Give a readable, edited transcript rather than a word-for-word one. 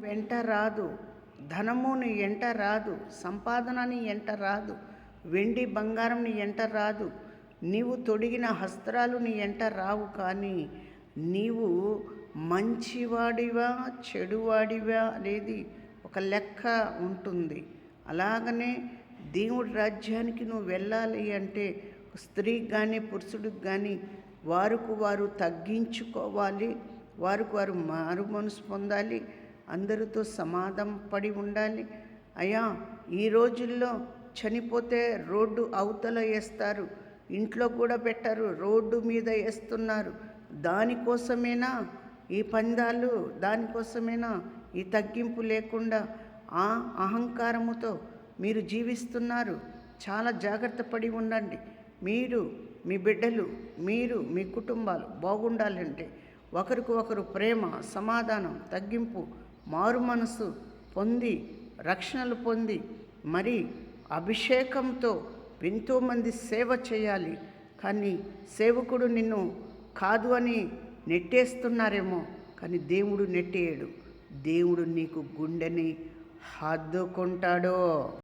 వెంట రాదు, ధనము నీ ఎంట రాదు, సంపాదన నీ ఎంట రాదు, వెండి బంగారం నీ ఎంట రాదు, నీవు తొడిగిన వస్త్రాలు నీ ఎంట రావు. కానీ నీవు మంచివాడివా చెడువాడివా అనేది ఒక లెక్క ఉంటుంది. అలాగనే దేవుడి రాజ్యానికి నువ్వు వెళ్ళాలి అంటే స్త్రీకి కానీ పురుషుడికి కానీ వారు తగ్గించుకోవాలి, వారు మారు మనసు పొందాలి, అందరితో సమాధానం పడి ఉండాలి. అయ్యా, ఈ రోజుల్లో చనిపోతే రోడ్డు అవతల వేస్తారు, ఇంట్లో కూడా పెట్టరు, రోడ్డు మీద వేస్తున్నారు. దానికోసమేనా ఈ పందాలు? దానికోసమేనా ఈ తగ్గింపు లేకుండా ఆ అహంకారముతో మీరు జీవిస్తున్నారు? చాలా జాగ్రత్త పడి ఉండండి. మీరు, మీ బిడ్డలు, మీరు, మీ కుటుంబాలు బాగుండాలంటే ఒకరికి ఒకరు ప్రేమ, సమాధానం, తగ్గింపు, మారు మనసు పొంది రక్షణలు పొంది మరి అభిషేకంతో ఎంతోమంది సేవ చేయాలి. కానీ సేవకుడు నిన్ను కాదు అని నెట్టేస్తున్నారేమో, కానీ దేవుడు నెట్టేయడు. దేవుడు నీకు గుండెని హద్దుకుంటాడో.